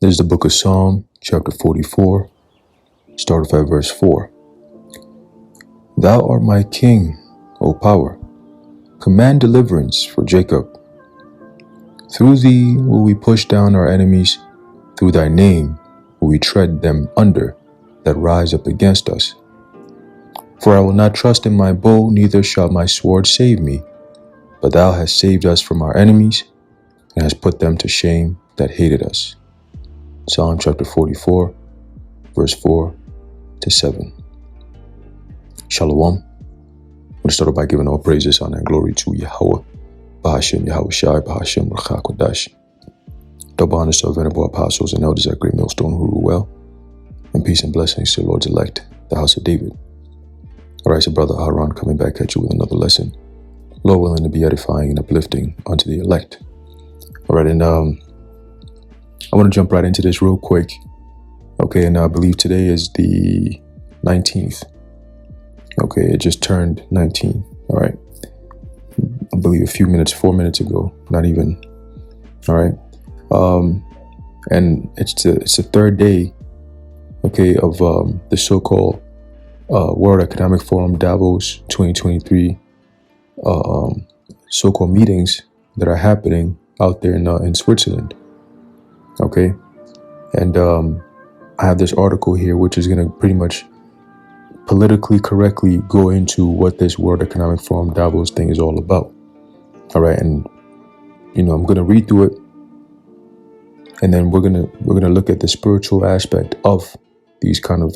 This is the book of Psalm, chapter 44, start off at verse 4. Thou art my king, O power. Command deliverance for Jacob. Through thee will we push down our enemies. Through thy name will we tread them under that rise up against us. For I will not trust in my bow, neither shall my sword save me. But thou hast saved us from our enemies, and hast put them to shame that hated us. Psalm chapter 44, verse 4 to 7. Shalom. I'm going to start off by giving all praises, honor, and glory to Yahweh, Bahashem Yahweh Shai, Bahashem Racha Kodash. Double honors to our venerable apostles and elders at Great Millstone who rule well, and peace and blessings to the Lord's elect, the house of David. All right, so Brother Aaron coming back at you with another lesson. Lord willing to be edifying and uplifting unto the elect. All right, and I want to jump right into this real quick. Okay, and I believe today is the 19th. Okay, it just turned 19. All right, I believe 4 minutes ago, not even. All right, and it's the third day, okay, of the so-called World Economic Forum Dav-Woes 2023 so-called meetings that are happening out there in Switzerland. Okay, and I have this article here which is going to pretty much politically correctly go into what this World Economic Forum Davos thing is all about. All right, and I'm going to read through it, and then we're gonna look at the spiritual aspect of these kind of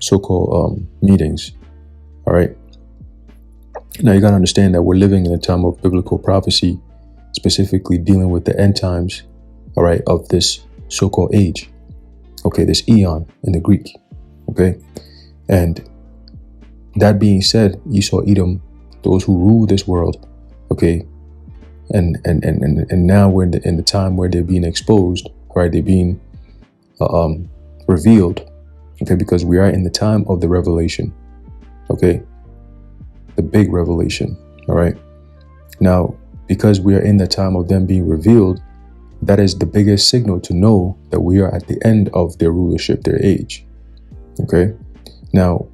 so-called meetings. All right, now you got to understand that we're living in a time of biblical prophecy, specifically dealing with the end times, all right, of this so-called age. Okay, this eon in the Greek. Okay, and that being said, Esau, Edom, those who rule this world. Okay, and now we're in the time where they're being exposed. Right, they're being revealed. Okay, because we are in the time of the revelation. Okay, the big revelation. All right, now because we are in the time of them being revealed, that is the biggest signal to know that we are at the end of their rulership, their age. Okay, now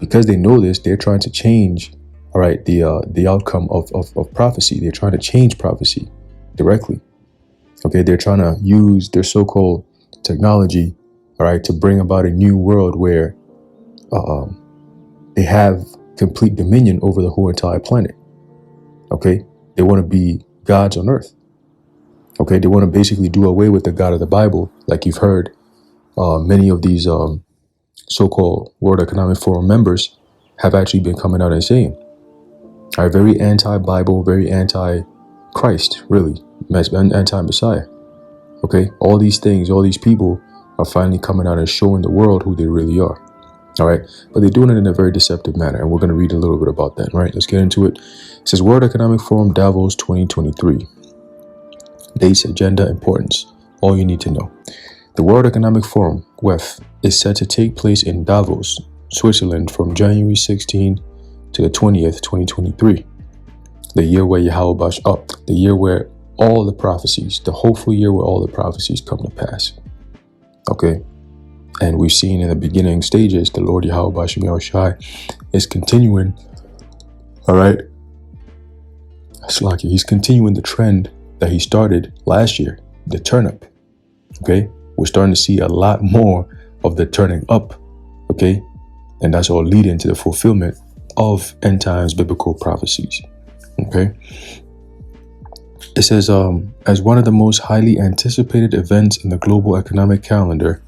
because they know this, they're trying to change, all right, the outcome of prophecy. They're trying to change prophecy directly. Okay, they're trying to use their so-called technology, all right, to bring about a new world where they have complete dominion over the whole entire planet. Okay, they want to be gods on earth. Okay, they want to basically do away with the God of the Bible, like you've heard many of these so-called World Economic Forum members have actually been coming out and saying, are very anti-Bible, very anti-Christ, really, anti-Messiah. Okay, all these things, all these people are finally coming out and showing the world who they really are. All right, but they're doing it in a very deceptive manner, and we're going to read a little bit about that. All right, let's get into it. It says World Economic Forum Davos 2023. Dates, agenda, importance. All you need to know. The World Economic Forum, WEF, is set to take place in Davos, Switzerland from January 16 to the 20th, 2023. The year where the year where all the prophecies, the hopeful year where all the prophecies come to pass. Okay. And we've seen in the beginning stages, the Lord Yahweh Bahashem Yahweh Shai is continuing, all right, he's continuing the trend that he started last year, the turn up. Okay, we're starting to see a lot more of the turning up. Okay, and that's all leading to the fulfillment of end times biblical prophecies. Okay, it says as one of the most highly anticipated events in the global economic calendar,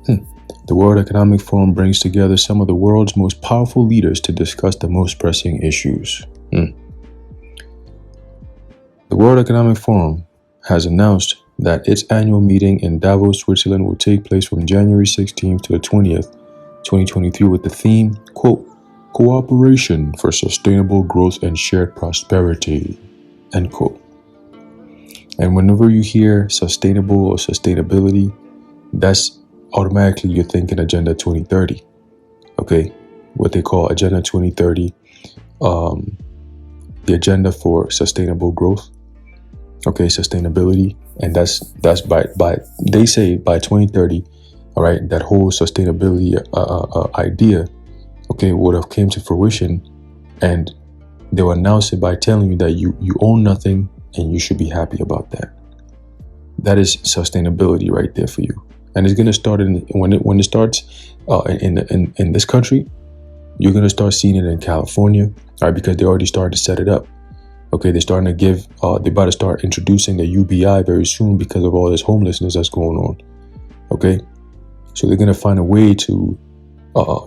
the World Economic Forum brings together some of the world's most powerful leaders to discuss the most pressing issues. The World Economic Forum has announced that its annual meeting in Davos, Switzerland will take place from January 16th to the 20th, 2023 with the theme, quote, Cooperation for Sustainable Growth and Shared Prosperity, end quote. And whenever you hear sustainable or sustainability, that's automatically you're thinking Agenda 2030. Okay, what they call Agenda 2030, the agenda for sustainable growth. Okay, sustainability, and that's by they say by 2030, all right, that whole sustainability idea, okay, would have came to fruition, and they will announce it by telling you that you own nothing and you should be happy about that. That is sustainability right there for you, and it's gonna start when it starts in this country. You're gonna start seeing it in California, all right, because they already started to set it up. Okay, they're starting to they're about to start introducing the UBI very soon because of all this homelessness that's going on. Okay, so they're gonna find a way to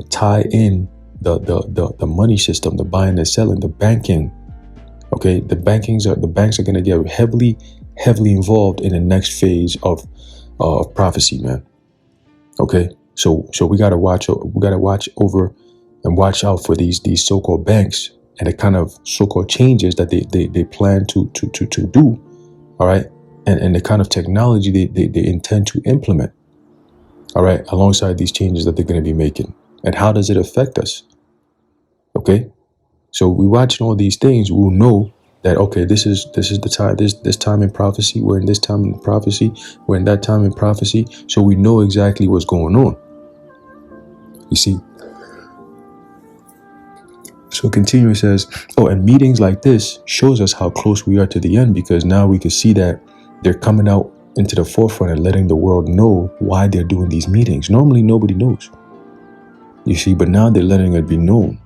tie in the money system, the buying and selling, the banking. Okay, the banks are gonna get heavily involved in the next phase of prophecy, man. Okay, so we gotta watch over and watch out for these so-called banks and the kind of so-called changes that they plan to do, all right, and the kind of technology they intend to implement, all right, alongside these changes that they're going to be making. And how does it affect us? Okay, so we watching all these things, we'll know that, okay, this is the time, this time in prophecy, we're in this time in prophecy, we're in that time in prophecy, so we know exactly what's going on. You see. So continuing says, and meetings like this shows us how close we are to the end, because now we can see that they're coming out into the forefront and letting the world know why they're doing these meetings. Normally, nobody knows. You see, but now they're letting it be known.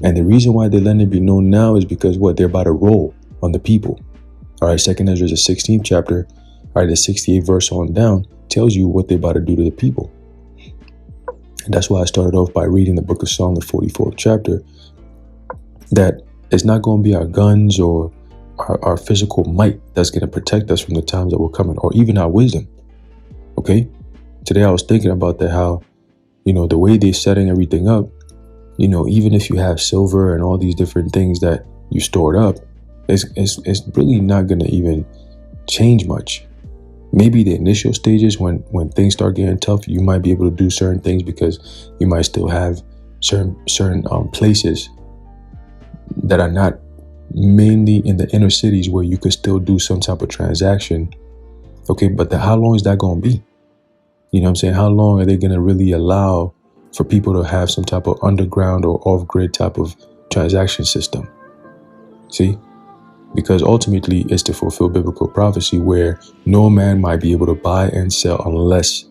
And the reason why they're letting it be known now is because they're about to roll on the people. All right, 2nd Ezra, the 16th chapter, all right, the 68th verse on down tells you what they're about to do to the people. And that's why I started off by reading the book of Psalm, the 44th chapter, that it's not going to be our guns or our physical might that's going to protect us from the times that will come, or even our wisdom. Okay, today I was thinking about that, how, the way they're setting everything up, even if you have silver and all these different things that you stored up, it's really not going to even change much. Maybe the initial stages, when things start getting tough, you might be able to do certain things because you might still have certain places that are not mainly in the inner cities where you could still do some type of transaction. Okay, but how long is that going to be? You know what I'm saying? How long are they going to really allow for people to have some type of underground or off-grid type of transaction system? See? Because ultimately it's to fulfill biblical prophecy where no man might be able to buy and sell unless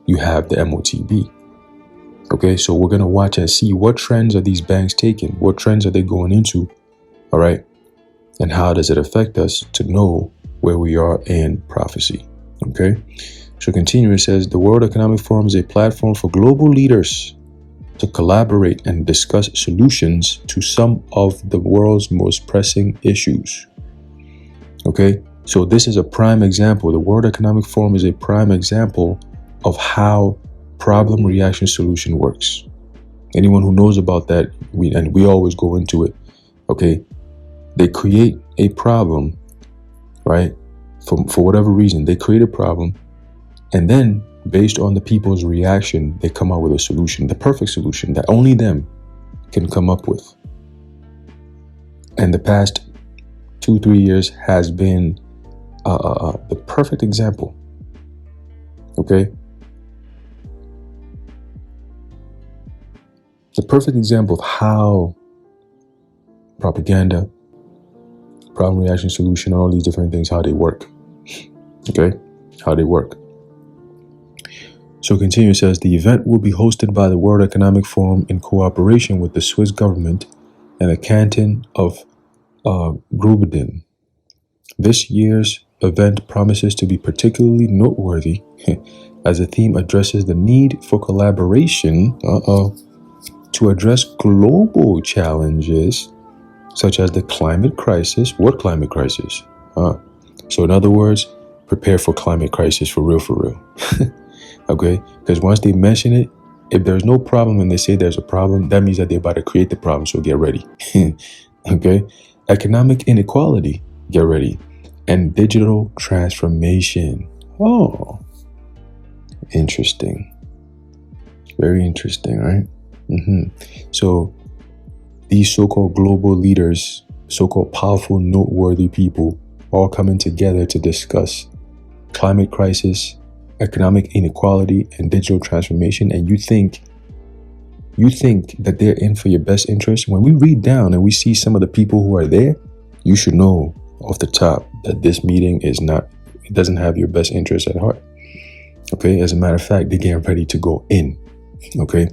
you have the MOTB. Okay, so we're going to watch and see what trends are these banks taking? What trends are they going into? All right. And how does it affect us to know where we are in prophecy? Okay. So continuing, it says, the World Economic Forum is a platform for global leaders to collaborate and discuss solutions to some of the world's most pressing issues. Okay. So this is a prime example. The World Economic Forum is a prime example of how problem reaction solution works. Anyone who knows about that, we always go into it. Okay, they create a problem, right? For whatever reason, they create a problem, and then based on the people's reaction, they come out with a solution, the perfect solution that only them can come up with. And the past 2-3 years has been the perfect example. Okay. The perfect example of how propaganda, problem reaction solution, all these different things, how they work. Okay, how they work. So continue, says, the event will be hosted by the World Economic Forum in cooperation with the Swiss government and the canton of Graubünden. This year's event promises to be particularly noteworthy as the theme addresses the need for collaboration to address global challenges such as the climate crisis. What climate crisis? So in other words, prepare for climate crisis for real. Okay, because once they mention it, if there's no problem and they say there's a problem, that means that they're about to create the problem, so get ready. Okay, economic inequality, get ready, and digital transformation. Oh, interesting. Very interesting, right? So these so-called global leaders, so-called powerful, noteworthy people, all coming together to discuss climate crisis, economic inequality, and digital transformation, and you think that they're in for your best interest. When we read down and we see some of the people who are there, you should know off the top that this meeting it doesn't have your best interest at heart. Okay, as a matter of fact, they're getting ready to go in. Okay,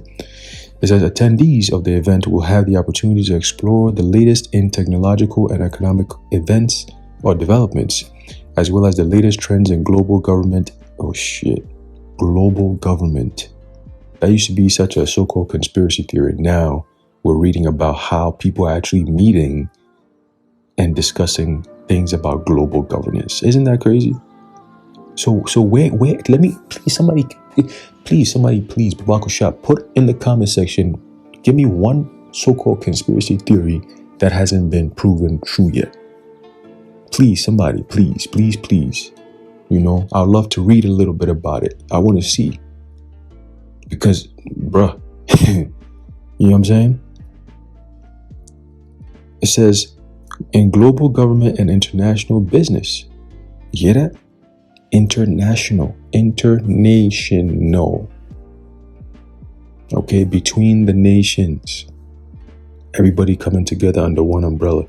it says attendees of the event will have the opportunity to explore the latest in technological and economic events or developments, as well as the latest trends in global government. Oh shit, global government. That used to be such a so-called conspiracy theory. Now we're reading about how people are actually meeting and discussing things about global governance. Isn't that crazy? So where, let me, please, Babako Shah, put in the comment section, give me one so-called conspiracy theory that hasn't been proven true yet. Please, somebody, please. You know, I'd love to read a little bit about it. I want to see. Because, bruh, you know what I'm saying? It says, in global government and international business. You hear that? International. Okay, between the nations. Everybody coming together under one umbrella.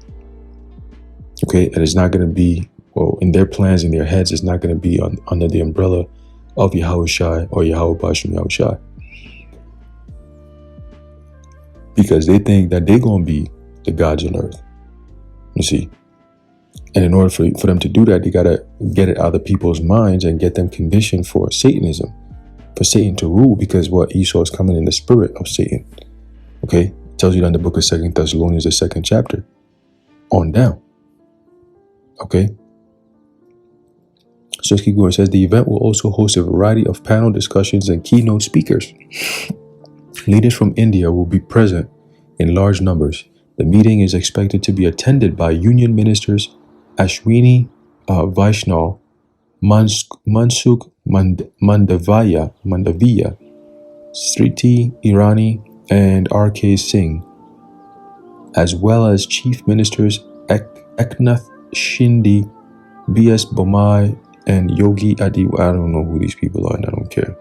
Okay, and it's not going to be, well, in their plans, in their heads, it's not going to be under the umbrella of Yahweh Shai or Yahweh Bashim Yahweh Shai. Because they think that they're going to be the gods on earth. You see? And in order for them to do that, they got to get it out of people's minds and get them conditioned for Satanism, for Satan to rule, because what Esau is coming in the spirit of Satan. Okay? It tells you that in the book of 2 Thessalonians, the 2nd chapter, on down. Okay? So let's keep going. It says the event will also host a variety of panel discussions and keynote speakers. Leaders from India will be present in large numbers. The meeting is expected to be attended by Union Ministers Ashwini Vaishnaw, Mansukh Mandavia, Smriti Irani, and R.K. Singh, as well as Chief Ministers Eknath Shinde, B.S. Bomai, and Yogi Adityanath. I don't know who these people are, and I don't care.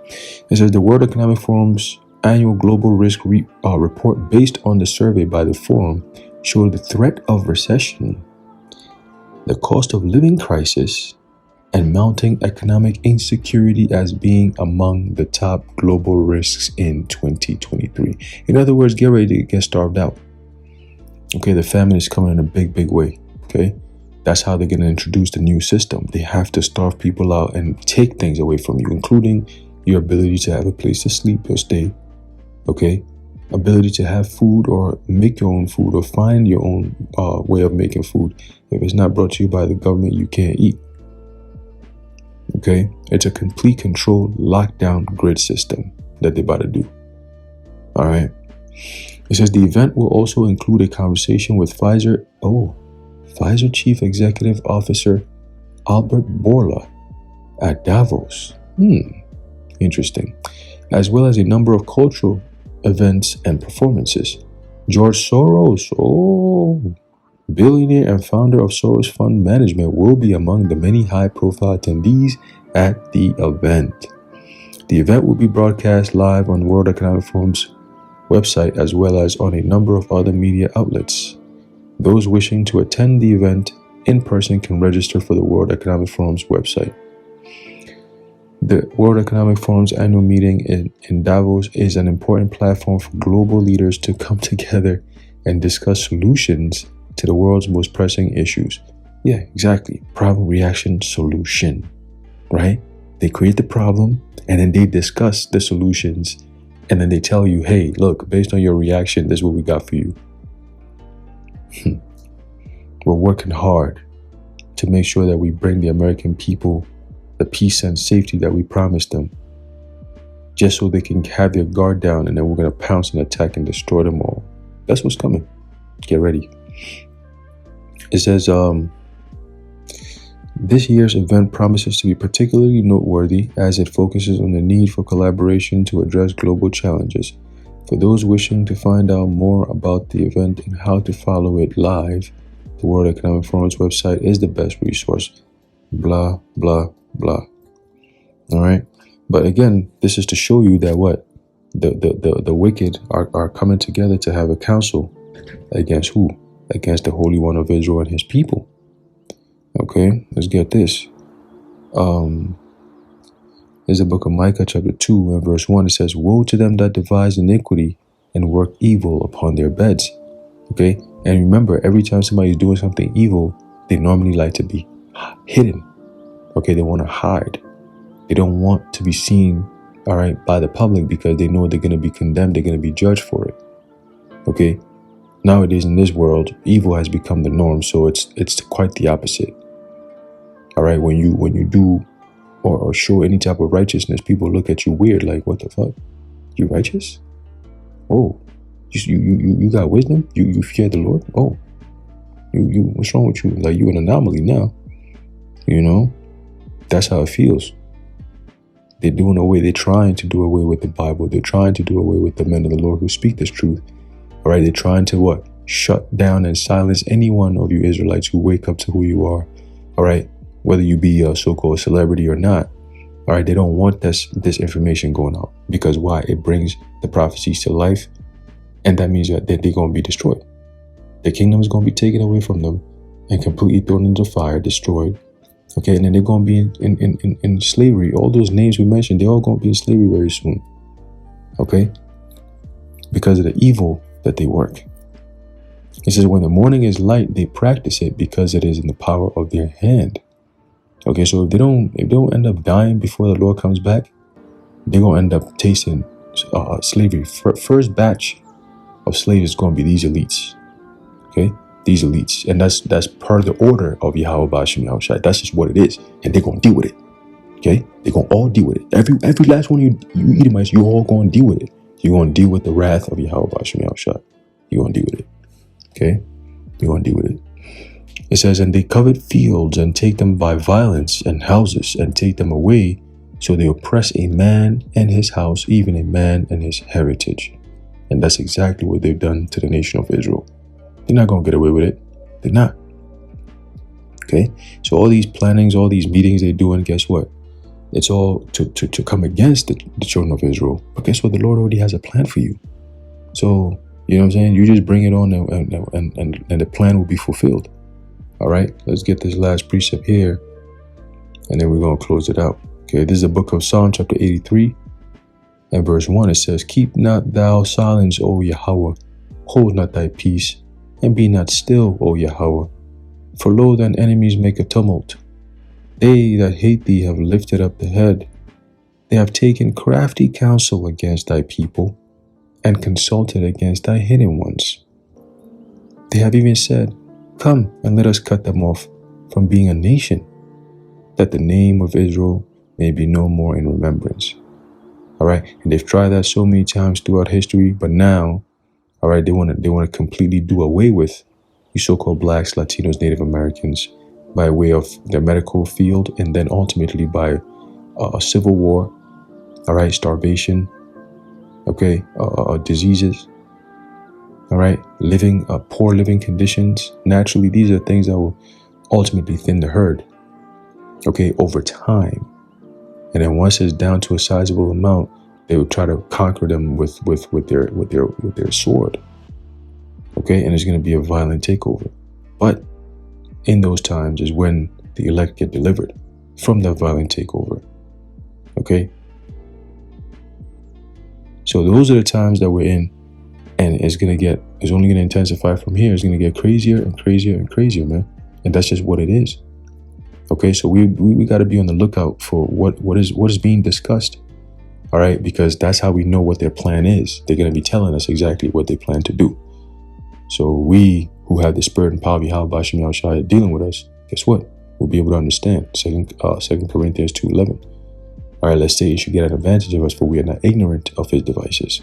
It says the World Economic Forum's annual global risk report, based on the survey by the forum, showed the threat of recession, the cost of living crisis, and mounting economic insecurity as being among the top global risks in 2023. In other words, get ready to get starved out. Okay, the famine is coming in a big way. Okay, that's how they're going to introduce the new system. They have to starve people out and take things away from you, including your ability to have a place to sleep or stay. Okay, ability to have food or make your own food or find your own way of making food. If it's not brought to you by the government, you can't eat. Okay, it's a complete controlled lockdown grid system that they're about to do. All right. It says the event will also include a conversation with Pfizer Chief Executive Officer Albert Bourla at Dav-Woes. Interesting. As well as a number of cultural events and performances. George Soros, billionaire and founder of Soros Fund Management, will be among the many high-profile attendees at the event. The event will be broadcast live on World Economic Forum's website, as well as on a number of other media outlets. Those wishing to attend the event in person can register for the World Economic Forum's website. The World Economic Forum's annual meeting in Davos is an important platform for global leaders to come together and discuss solutions to the world's most pressing issues. Yeah, exactly. Problem, reaction, solution. Right? They create the problem and then they discuss the solutions, and then they tell you, hey, look, based on your reaction, this is what we got for you. We're working hard to make sure that we bring the American people the peace and safety that we promised them, just so they can have their guard down, and then we're going to pounce and attack and destroy them all. That's what's coming. Get ready. It says, this year's event promises to be particularly noteworthy as it focuses on the need for collaboration to address global challenges. For those wishing to find out more about the event and how to follow it live, The World Economic Forum's website is the best resource. Blah, blah, blah. All right. But again, this is to show you that what? The wicked are coming together to have a council against who? Against the Holy One of Israel and his people. Okay, let's get this. There's the book of Micah chapter 2 and verse 1. It says, "Woe to them that devise iniquity and work evil upon their beds." Okay, and remember, every time somebody's doing something evil, they normally like to be hidden. Okay, they want to hide. They don't want to be seen, all right, by the public, because they know they're going to be condemned. They're going to be judged for it. Okay, nowadays in this world, evil has become the norm, so it's quite the opposite. All right, when you do or show any type of righteousness, people look at you weird, like, what the fuck? You righteous? Oh, you got wisdom? You fear the Lord? Oh, you what's wrong with you? Like, you an anomaly now. You know, that's how it feels. They're trying to do away with the Bible. They're trying to do away with the men of the Lord who speak this truth. All right, they're trying to what? Shut down and silence any one of you Israelites who wake up to who you are. All right, whether you be a so-called celebrity or not. All right, they don't want this information going out, because why? It brings the prophecies to life, and that means that they're going to be destroyed. The kingdom is going to be taken away from them and completely thrown into fire, destroyed. Okay, and then they're going to be in slavery. All those names we mentioned, they're all going to be in slavery very soon. Okay, because of the evil that they work. It says, when the morning is light, they practice it, because it is in the power of their hand. Okay, so if they don't end up dying before the Lord comes back, they're going to end up tasting slavery. First batch of slaves is going to be these elites. Okay, these elites. And that's per the order of Yahweh Bashim Yahushai. That's just what it is. And they're going to deal with it. Okay, they're going to all deal with it. Every last one of you Edomites, you're all going to deal with it. You're going to deal with the wrath of Yahweh Bashim Yahushai. You're going to deal with it. Okay, you're going to deal with it. It says, and they covet fields and take them by violence, and houses and take them away. So they oppress a man and his house, even a man and his heritage. And that's exactly what they've done to the nation of Israel. They're not going to get away with it. They're not. Okay. So all these plannings, all these meetings they're doing, guess what? It's all to come against the children of Israel. But guess what? The Lord already has a plan for you. So, you know what I'm saying? You just bring it on and the plan will be fulfilled. All right, let's get this last precept here, and then we're going to close it out. Okay, this is the book of Psalm chapter 83 and verse 1. It says, keep not thou silence, O Yahweh, hold not thy peace, and be not still, O Yahweh. For lo, thine enemies make a tumult. They that hate thee have lifted up the head. They have taken crafty counsel against thy people, and consulted against thy hidden ones. They have even said, come and let us cut them off from being a nation, that the name of Israel may be no more in remembrance. All right, and they've tried that so many times throughout history, but now, all right, they want to completely do away with you so-called blacks, Latinos, Native Americans, by way of their medical field, and then ultimately by a civil war. All right, starvation. Okay, diseases. All right, poor living conditions. Naturally, these are things that will ultimately thin the herd. Okay, over time, and then once it's down to a sizable amount, they will try to conquer them with their sword. Okay, and it's going to be a violent takeover. But in those times is when the elect get delivered from that violent takeover. Okay, so those are the times that we're in. And it's only going to intensify from here. It's going to get crazier and crazier and crazier, man. And that's just what it is. Okay, so we got to be on the lookout for what is being discussed. All right, because that's how we know what their plan is. They're going to be telling us exactly what they plan to do. So we who have the spirit and power of Yahweh Bashim Yahushai dealing with us, guess what? We'll be able to understand. 2 Corinthians 2:11. All right, let's say it should get an advantage of us, for we are not ignorant of his devices.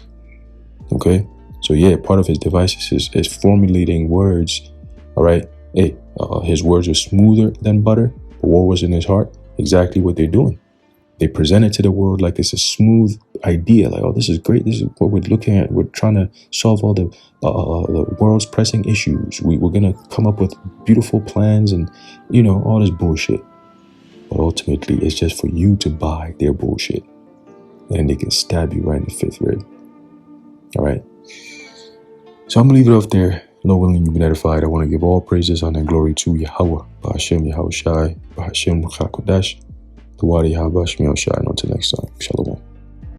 Okay. So yeah, part of his devices is formulating words. All right. Hey, his words are smoother than butter, but what was in his heart? Exactly what they're doing. They present it to the world like it's a smooth idea, like, oh, this is great. This is what we're looking at. We're trying to solve all the world's pressing issues. We're gonna come up with beautiful plans and all this bullshit. But ultimately, it's just for you to buy their bullshit, and they can stab you right in the fifth rib. All right. So I'm gonna leave it off there. Lord willing, you've been edified. I want to give all praises, honor, and glory to Yahweh, Ba'Hashem Yahweh Shai, Ba'Hashem Chakodash, the Wadi Yahweh Shai. Until next time, Shalom.